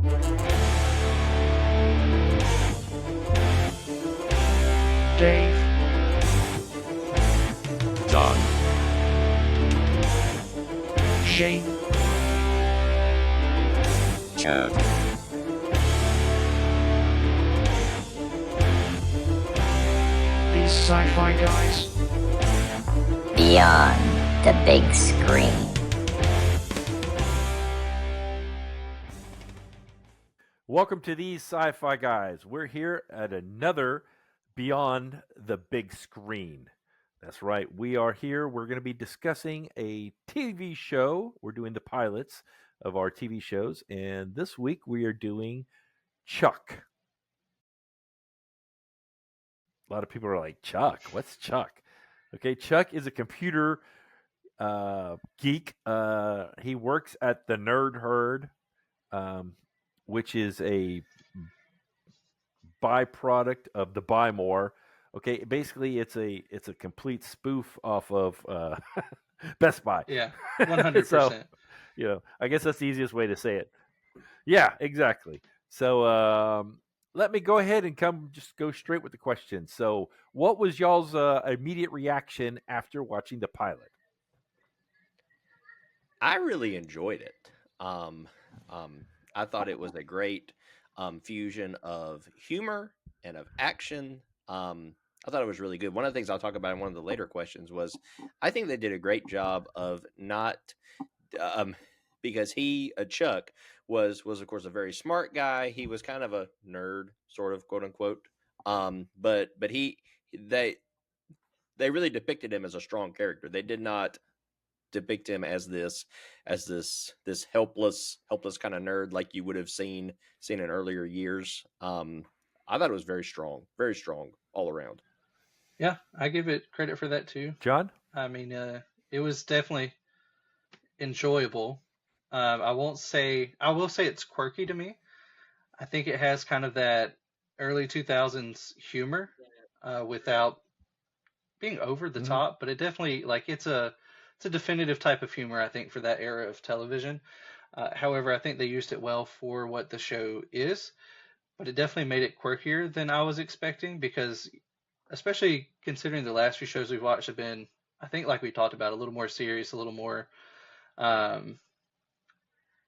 Dave, John, Shane, Chad, these sci-fi guys. Beyond the big screen. Welcome to these Sci-Fi Guys. We're here at another Beyond the Big Screen. That's right. We are here. We're going to be discussing a TV show. We're doing the pilots of our TV shows. And this week we are doing Chuck. A lot of people are like, Chuck? What's Chuck? Okay, Chuck is a computer geek. He works at the Nerd Herd, which is a byproduct of the Buy More. Okay, basically it's a complete spoof off of Best Buy. Yeah, 100%. So, I guess that's the easiest way to say it. Yeah, exactly. So let me go ahead and just go straight with the question. So what was y'all's immediate reaction after watching the pilot? I really enjoyed it. I thought it was a great fusion of humor and of action. I thought it was really good. One of the things I'll talk about in one of the later questions was I think they did a great job of not because Chuck was of course a very smart guy. He was kind of a nerd, sort of, quote unquote. But they really depicted him as a strong character. They did not depict him as this helpless kind of nerd like you would have seen in earlier years. I thought it was very strong all around. Yeah, I give it credit for that too. John? I mean, it was definitely enjoyable. I will say it's quirky to me. I think it has kind of that early 2000s humor without being over the top, but it definitely, like, it's a definitive type of humor, I think, for that era of television. However, I think they used it well for what the show is, but it definitely made it quirkier than I was expecting, because especially considering the last few shows we've watched have been, I think, like we talked about, a little more serious, a little more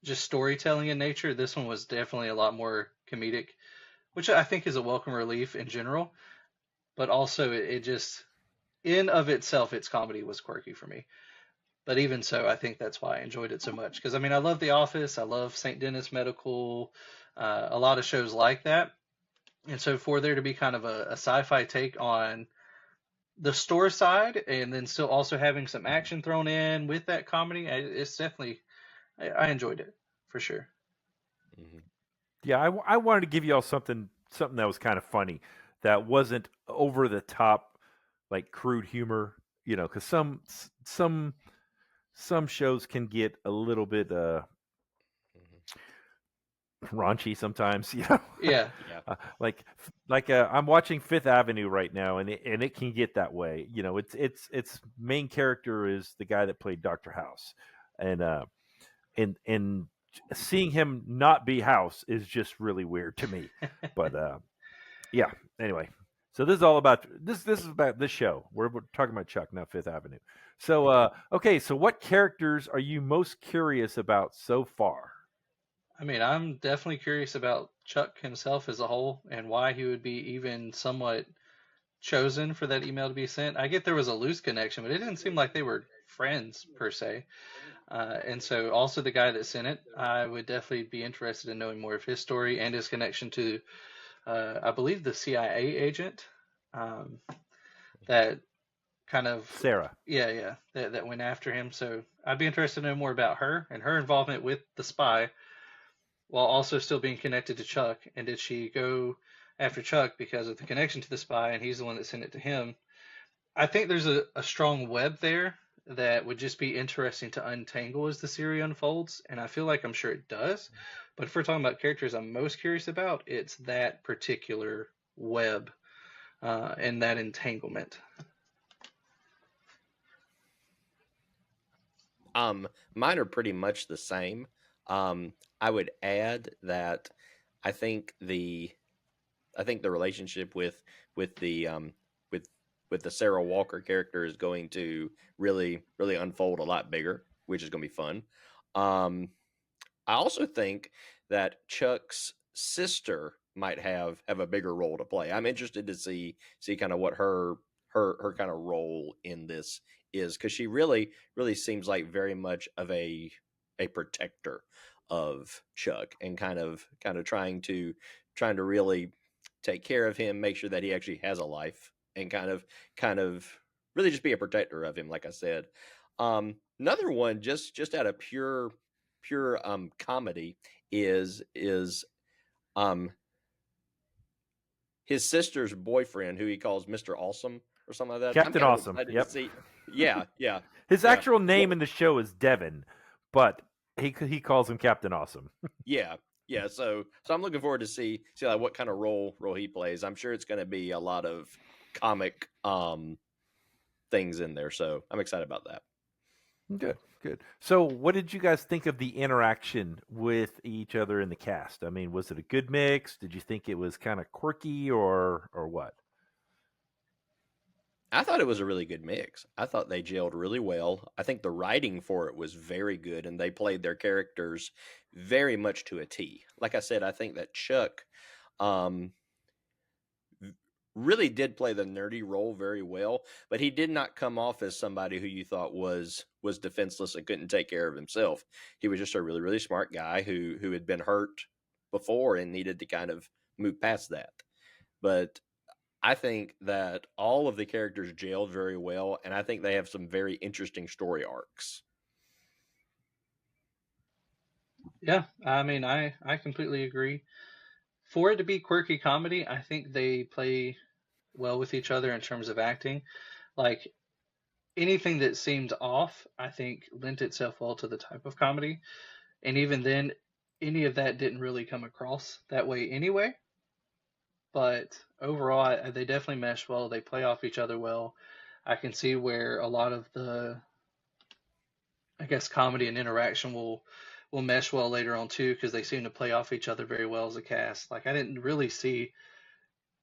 just storytelling in nature. This one was definitely a lot more comedic, which I think is a welcome relief in general, but also it just, in of itself, its comedy was quirky for me. But even so, I think that's why I enjoyed it so much. Because, I mean, I love The Office. I love St. Dennis Medical, a lot of shows like that. And so for there to be kind of a sci-fi take on the store side and then still also having some action thrown in with that comedy, it's definitely, I enjoyed it for sure. Mm-hmm. Yeah, I wanted to give you all something that was kind of funny, that wasn't over the top, like crude humor, because some shows can get a little bit raunchy sometimes, Yeah. like I'm watching Fifth Avenue right now, and it can get that way. Its main character is the guy that played Dr. House, and seeing him not be House is just really weird to me. But yeah. Anyway, so this is all about this. This is about this show. We're talking about Chuck, not Fifth Avenue. So okay. So what characters are you most curious about so far? I mean, I'm definitely curious about Chuck himself as a whole and why he would be even somewhat chosen for that email to be sent. I get there was a loose connection, but it didn't seem like they were friends per se. And so also the guy that sent it, I would definitely be interested in knowing more of his story and his connection to, I believe, the CIA agent that kind of... Sarah. Yeah, that went after him. So I'd be interested to know more about her and her involvement with the spy, while also still being connected to Chuck. And did she go after Chuck because of the connection to the spy, and he's the one that sent it to him? I think there's a strong web there that would just be interesting to untangle as the series unfolds, and I feel like I'm sure it does. But if we're talking about characters I'm most curious about, it's that particular web and that entanglement. Mine are pretty much the same. I would add that I think the relationship with the with with the Sarah Walker character is going to really unfold a lot bigger, which is going to be fun. Um, I also think that Chuck's sister might have a bigger role to play. I'm interested to see kind of what her kind of role in this is, because she really seems like very much of a protector of Chuck, and kind of trying to really take care of him, make sure that he actually has a life, and kind of really just be a protector of him, like I said. Another one, just out of pure comedy, is um his sister's boyfriend, who he calls Mr. Awesome or something like that. I'm Captain kind of Awesome. excited Yep. to see. Yeah, His yeah, actual name in the show is Devin, but he calls him Captain Awesome. yeah. So I'm looking forward to see like what kind of role he plays. I'm sure it's going to be a lot of comic things in there, so I'm excited about that. Good. So, what did you guys think of the interaction with each other in the cast? I mean, was it a good mix? Did you think it was kind of quirky or what? I thought it was a really good mix. I thought they gelled really well. I think the writing for it was very good, and they played their characters very much to a T. Like I said, I think that Chuck um, really did play the nerdy role very well, but he did not come off as somebody who you thought was defenseless and couldn't take care of himself. He was just a really smart guy who had been hurt before and needed to kind of move past that. But I think that all of the characters gelled very well, and I think they have some very interesting story arcs. Yeah, I mean, I completely agree. For it to be quirky comedy, I think they play well with each other in terms of acting. Like anything that seemed off, I think lent itself well to the type of comedy. And even then, any of that didn't really come across that way anyway. But overall, they definitely mesh well. They play off each other well. I can see where a lot of the, I guess, comedy and interaction will mesh well later on too, because they seem to play off each other very well as a cast. Like I didn't really see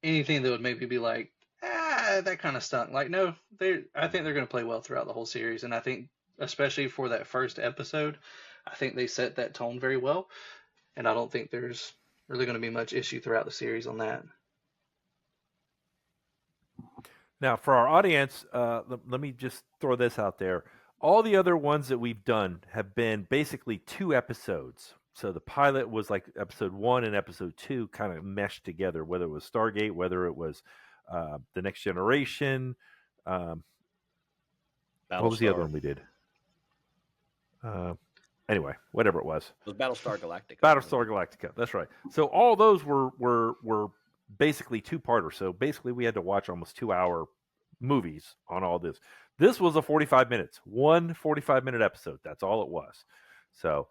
anything that would make me be like, that kind of stunk. Like no, I think they're going to play well throughout the whole series, and I think especially for that first episode, I think they set that tone very well, and I don't think there's really going to be much issue throughout the series on that. Now, for our audience, let me just throw this out there. All the other ones that we've done have been basically 2 episodes. So the pilot was like episode 1 and episode 2 kind of meshed together, whether it was Stargate, whether it was The Next Generation. What was the other one we did? Anyway, whatever it was. It was Battlestar Galactica. Battlestar Galactica. That's right. So all those were basically 2-parters. So basically, we had to watch almost 2-hour movies on all this. This was a 45 minutes, one 45-minute episode. That's all it was. So,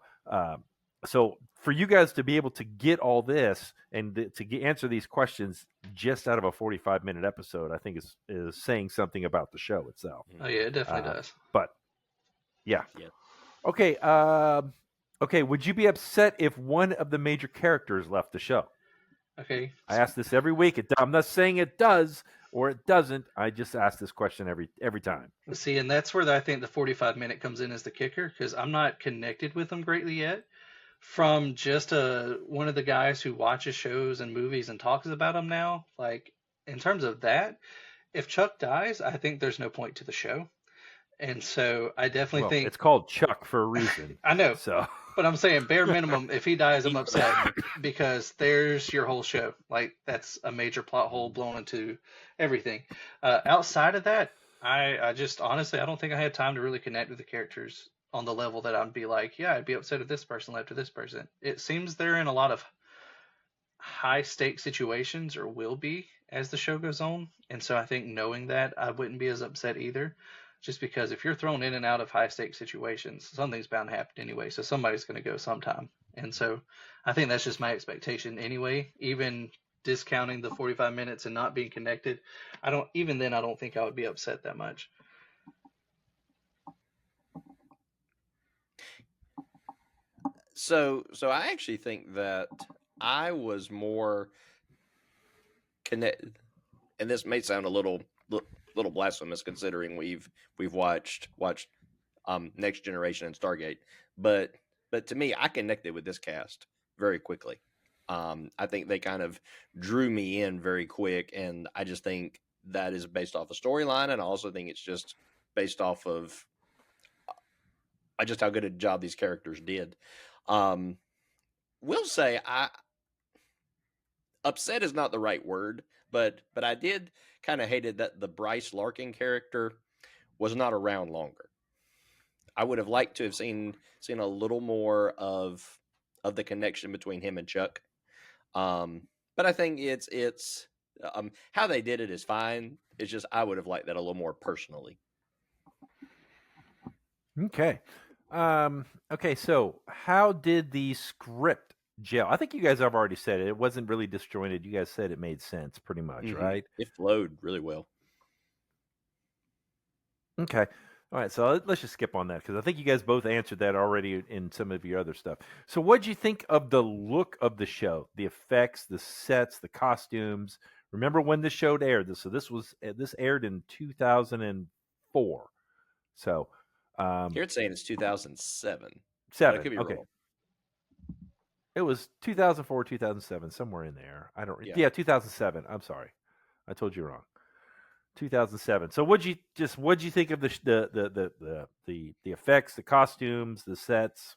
so for you guys to be able to get all this and to answer these questions just out of a 45-minute episode, I think is saying something about the show itself. Oh yeah, it definitely does. But yeah. Yeah. Okay. Okay. Would you be upset if one of the major characters left the show? Okay. I ask this every week. I'm not saying it does or it doesn't. I just ask this question every time. See, and that's where I think the 45-minute comes in as the kicker, because I'm not connected with them greatly yet. From just one of the guys who watches shows and movies and talks about them now, like in terms of that, if Chuck dies, I think there's no point to the show. And so I definitely think it's called Chuck for a reason. I know. So, but I'm saying bare minimum, if he dies, I'm upset because there's your whole show. Like that's a major plot hole blown into everything. Outside of that, I just honestly, I don't think I had time to really connect with the characters on the level that I'd be like, yeah, I'd be upset if this person left or this person. It seems they're in a lot of high stake situations, or will be as the show goes on. And so I think knowing that, I wouldn't be as upset either. Just because if you're thrown in and out of high stake situations, something's bound to happen anyway. So somebody's going to go sometime. And so I think that's just my expectation anyway. Even discounting the 45 minutes and not being connected, I don't think I would be upset that much. So I actually think that I was more connected, and this may sound a little blasphemous considering we've watched Next Generation and Stargate, but to me, I connected with this cast very quickly. I think they kind of drew me in very quick, and I just think that is based off a storyline, and I also think it's just based off of just how good a job these characters did. Will say upset is not the right word, but I did kind of hated that the Bryce Larkin character was not around longer. I would have liked to have seen a little more of the connection between him and Chuck. But I think it's how they did it is fine. It's just I would have liked that a little more personally. Okay. Okay, so how did the script gel? I think you guys have already said it. It wasn't really disjointed. You guys said it made sense pretty much, right? It flowed really well. Okay. All right, so let's just skip on that because I think you guys both answered that already in some of your other stuff. So what'd you think of the look of the show, the effects, the sets, the costumes? Remember when this show aired? So this aired in 2004. So here it's saying it's 2007. Seven. I could be okay. wrong. It was 2004, 2007, somewhere in there. Yeah, 2007. I'm sorry, I told you wrong. 2007. So what'd you think of the effects, the costumes, the sets?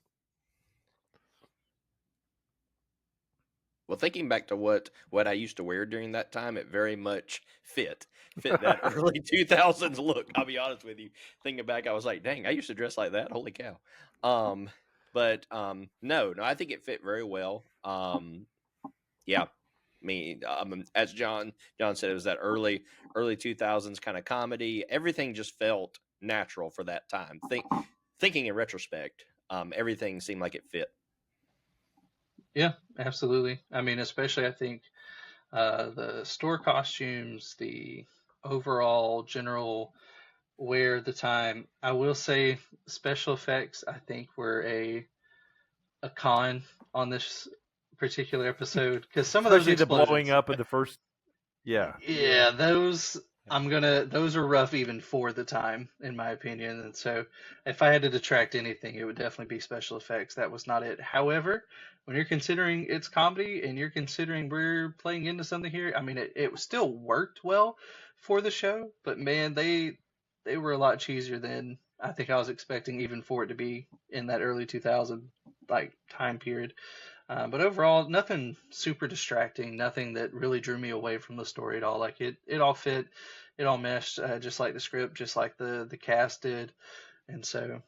Well, thinking back to what I used to wear during that time, it very much fit that early 2000s look. I'll be honest with you. Thinking back, I was like, dang, I used to dress like that. Holy cow. But no, I think it fit very well. Yeah. I mean, as John said, it was that early 2000s kind of comedy. Everything just felt natural for that time. Thinking in retrospect, everything seemed like it fit. Yeah, absolutely. I mean, especially I think the store costumes, the overall general wear at the time. I will say special effects, I think, were a con on this particular episode because some of those Especially the explosions, blowing up of the first. Yeah. those those are rough even for the time, in my opinion. And so, if I had to detract anything, it would definitely be special effects. That was not it. However, when you're considering it's comedy and you're considering we're playing into something here, I mean, it still worked well for the show. But man, they were a lot cheesier than I think I was expecting, even for it to be in that early 2000 time period. But overall, nothing super distracting, nothing that really drew me away from the story at all. Like it all fit, it all meshed, just like the script, just like the cast did. And so,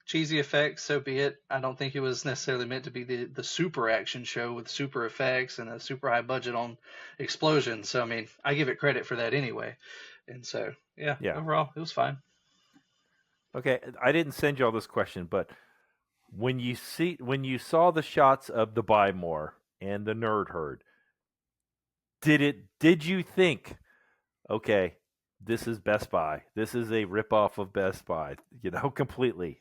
cheesy effects, so be it. I don't think it was necessarily meant to be the super action show with super effects and a super high budget on explosions. So, I mean, I give it credit for that anyway. And so, yeah. Overall, it was fine. Okay, I didn't send you all this question, but when you saw the shots of the Buy More and the Nerd Herd, did you think, okay, this is Best Buy, this is a ripoff of Best Buy, completely?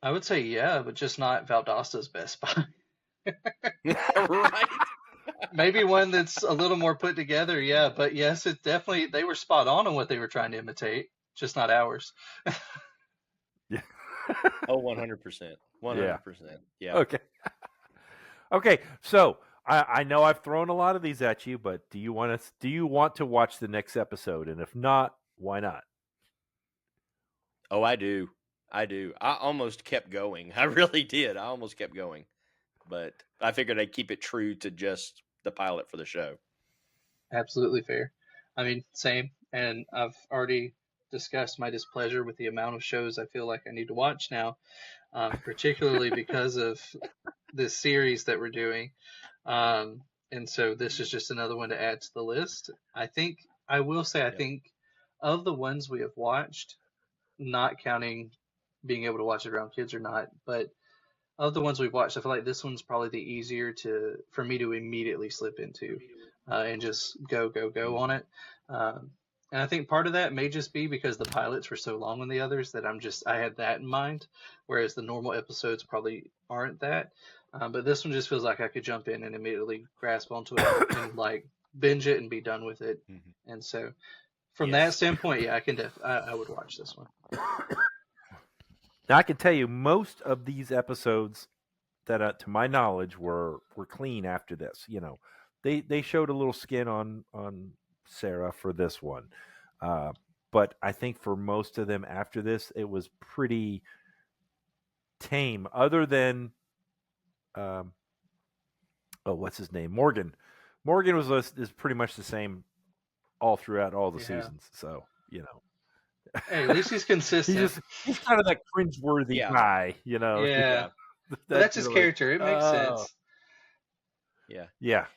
I would say yeah, but just not Valdosta's Best Buy. Right. Maybe one that's a little more put together, yeah. But yes, it definitely, they were spot on what they were trying to imitate, just not ours. Yeah. Oh, 100%. 100%. Yeah. Okay. Okay. So I know I've thrown a lot of these at you, but do you want to watch the next episode? And if not, why not? Oh, I do. I almost kept going. I really did. I almost kept going. But I figured I'd keep it true to just the pilot for the show. Absolutely fair. I mean, same. And I've already discussed my displeasure with the amount of shows I feel like I need to watch now, particularly because of this series that we're doing. And so this is just another one to add to the list. I think of the ones we have watched, not counting being able to watch it around kids or not, but of the ones we've watched, I feel like this one's probably the easier for me to immediately slip into and just go on it. And I think part of that may just be because the pilots were so long on the others that I had that in mind, whereas the normal episodes probably aren't that. But this one just feels like I could jump in and immediately grasp onto it and like binge it and be done with it. And so from that Yes. standpoint, yeah, I would watch this one. Now, I can tell you most of these episodes that, to my knowledge, were clean after this. You know, they showed a little skin on Sarah for this one, but I think for most of them after this, it was pretty tame. Other than, what's his name? Morgan. Morgan is pretty much the same all throughout all the Yeah. seasons. So you know. Hey, at least he's consistent. He's kind of that cringeworthy Yeah. guy, you know. Yeah. That's his character. It makes sense. Yeah. Yeah.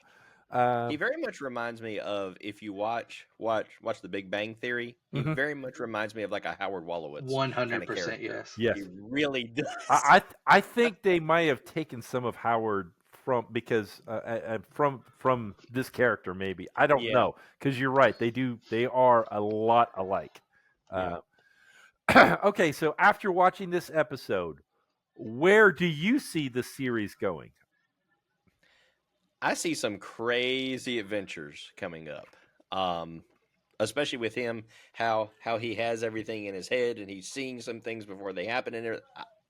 He very much reminds me of, if you watch The Big Bang Theory, he Mhm. very much reminds me of like a Howard Wolowitz. 100%, yes. Yes. He really does. I think they might have taken some of Howard from this character, maybe. I don't Yeah. know, because you're right. They are a lot alike. Yeah. Okay, so after watching this episode, where do you see the series going? I see some crazy adventures coming up. Especially with him, how he has everything in his head and he's seeing some things before they happen. And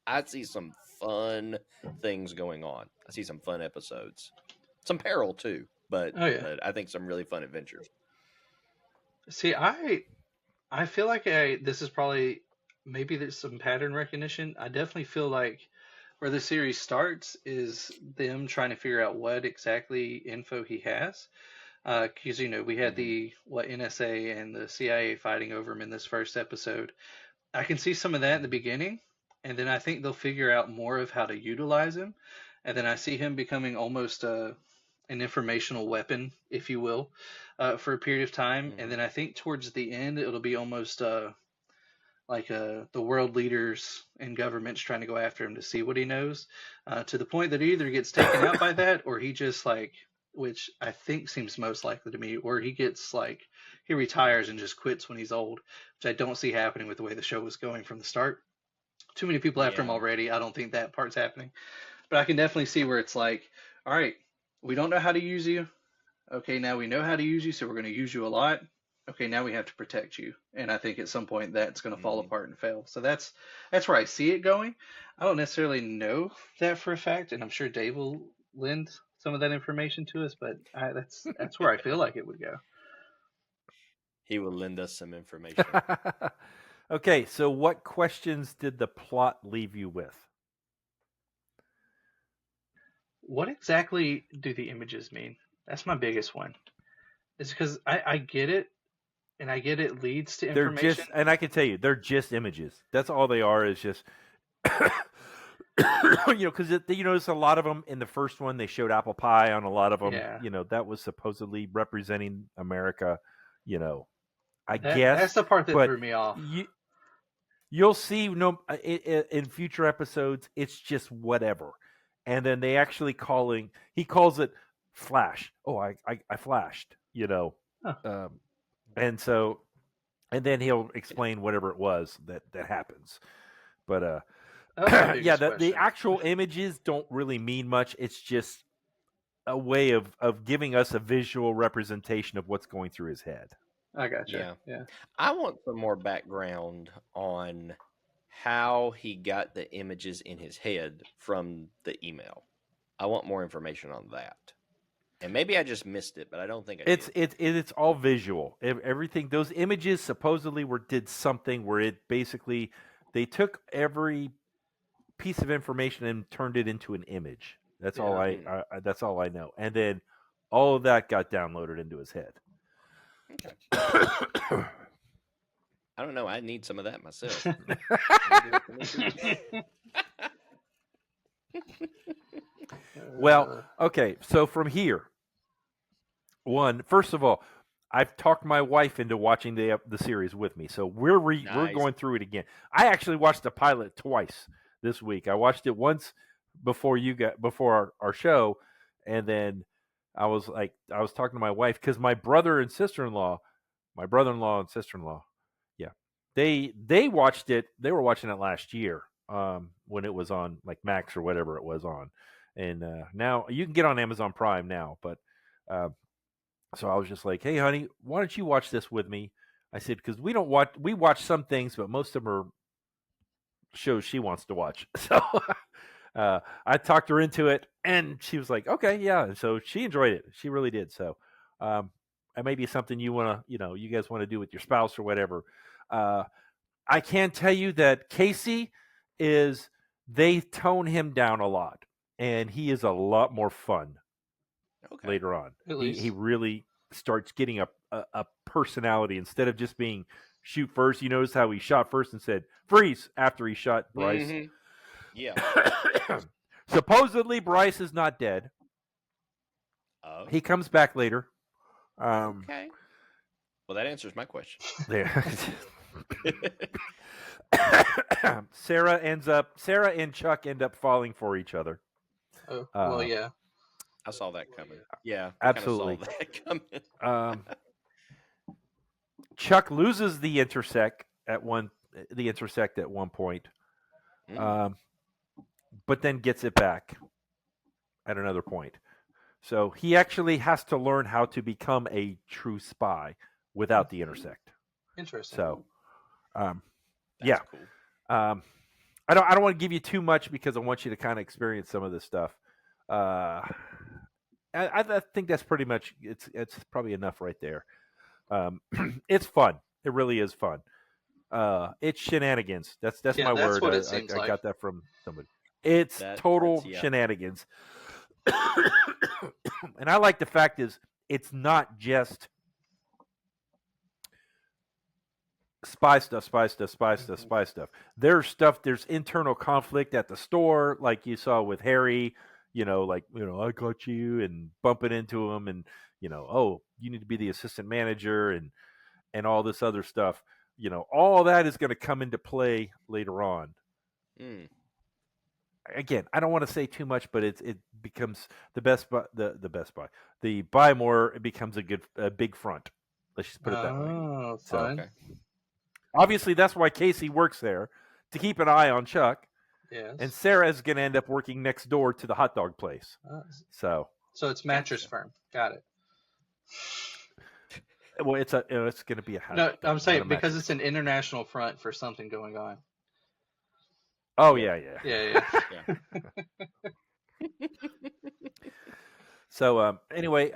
I see some fun things going on. I see some fun episodes, some peril too, but I think some really fun adventures. See, I feel like this is probably, maybe there's some pattern recognition. I definitely feel like where the series starts is them trying to figure out what exactly info he has. Because, we had the NSA and the CIA fighting over him in this first episode. I can see some of that in the beginning, and then I think they'll figure out more of how to utilize him. And then I see him becoming almost an informational weapon, if you will, for a period of time. And then I think towards the end, it'll be almost like the world leaders and governments trying to go after him to see what he knows, to the point that he either gets taken out by that, or he just which I think seems most likely to me, where he gets he retires and just quits when he's old, which I don't see happening with the way the show was going from the start. Too many people after him already. I don't think that part's happening. But I can definitely see where it's like, all right, we don't know how to use you. Okay, now we know how to use you, so we're going to use you a lot. Okay, now we have to protect you. And I think at some point that's going to fall apart and fail. So that's where I see it going. I don't necessarily know that for a fact, and I'm sure Dave will lend some of that information to us, but that's where I feel like it would go. He will lend us some information. Okay, so what questions did the plot leave you with? What exactly do the images mean? That's my biggest one. It's because I get it, and I get it leads to information. They're just, and I can tell you, they're just images. That's all they are. Is just, because you notice a lot of them in the first one. They showed apple pie on a lot of them. Yeah. That was supposedly representing America. I guess that's the part that threw me off. You'll see. In future episodes, it's just whatever. And then they actually he calls it flash. Oh, I flashed, Huh. and then he'll explain whatever it was that happens. But yeah, the actual images don't really mean much. It's just a way of giving us a visual representation of what's going through his head. I gotcha. Yeah. I want some more background on how he got the images in his head from the email. I want more information on that. And maybe I just missed it, but I don't think I did. It's all visual. Everything, those images supposedly did something where it basically, they took every piece of information and turned it into an image. That's all that's all I know. And then all of that got downloaded into his head. Okay. I don't know. I need some of that myself. Well, okay. So from here, first of all, I've talked my wife into watching the series with me, so we're going through it again. I actually watched the pilot twice this week. I watched it once before our show, and then I was talking to my wife because my brother and sister-in-law, my brother-in-law and sister-in-law. Yeah, they watched it. They were watching it last year when it was on like Max or whatever it was on, and now you can get on Amazon Prime now. But so I was just like, hey, honey, why don't you watch this with me? I said, because we watch some things, but most of them are shows she wants to watch. So I talked her into it, and she was like, okay, yeah. And so she enjoyed it. She really did. So it may be something you want to, you guys want to do with your spouse or whatever. I can tell you that Casey they tone him down a lot, and he is a lot more fun later on. He really starts getting a personality instead of just being shoot first. You notice how he shot first and said freeze after he shot Bryce. Mm-hmm. Yeah. Supposedly Bryce is not dead. Oh. He comes back later. Okay. Well, that answers my question. There. Sarah and Chuck end up falling for each other. Oh, well, yeah. I saw that coming. Yeah, absolutely. Saw that coming. Chuck loses the intersect at one point, but then gets it back at another point. So he actually has to learn how to become a true spy without the intersect. Interesting. So, That's yeah. Cool. I don't want to give you too much because I want you to kind of experience some of this stuff. I think that's pretty much it's probably enough right there. It's fun. It really is fun. It's shenanigans. That's my word. What it seems I like. got that from somebody. It's total shenanigans. And I like the fact is it's not just spy stuff. There's internal conflict at the store, like you saw with Harry, I got you, and bumping into him, and oh, you need to be the assistant manager, and all this other stuff. All that is going to come into play later on. Again, I don't want to say too much, but it becomes the Best Buy. The Buy More, it becomes a big front. Let's just put it that way. Oh, So, fun. Okay. obviously, that's why Casey works there, to keep an eye on Chuck. Yes. And Sarah is going to end up working next door to the hot dog place. So it's Mattress Firm. Got it. well, it's going to be a hot No, dog, I'm not saying a because mattress. it's an international front for something going on. Oh yeah. Yeah. So anyway,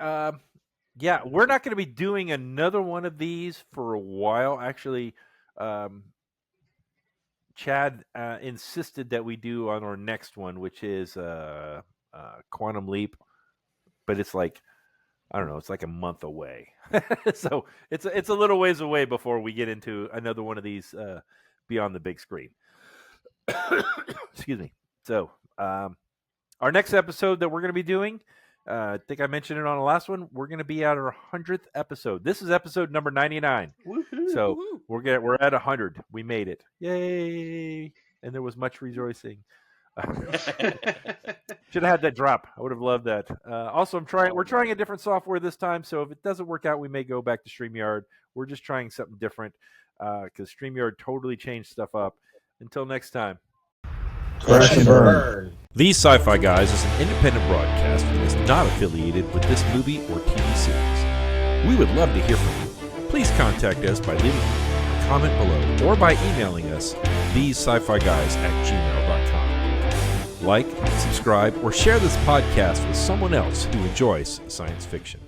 yeah, we're not going to be doing another one of these for a while. Actually, Chad insisted that we do on our next one, which is Quantum Leap, but it's like, I don't know, it's like a month away. So it's a little ways away before we get into another one of these beyond the big screen. Excuse me. So our next episode that we're going to be doing, I think I mentioned it on the last one, we're going to be at our 100th episode. This is episode number 99. Woohoo. So we're at 100. We made it. Yay. And there was much rejoicing. Should have had that drop. I would have loved that. Also, we're trying a different software this time, so if it doesn't work out, we may go back to StreamYard. We're just trying something different because StreamYard totally changed stuff up. Until next time. Crash and burn. These Sci-Fi Guys is an independent broadcast and is not affiliated with this movie or TV series. We would love to hear from you. Please contact us by leaving a comment below or by emailing us TheseSciFiGuys@gmail.com. Like, subscribe, or share this podcast with someone else who enjoys science fiction.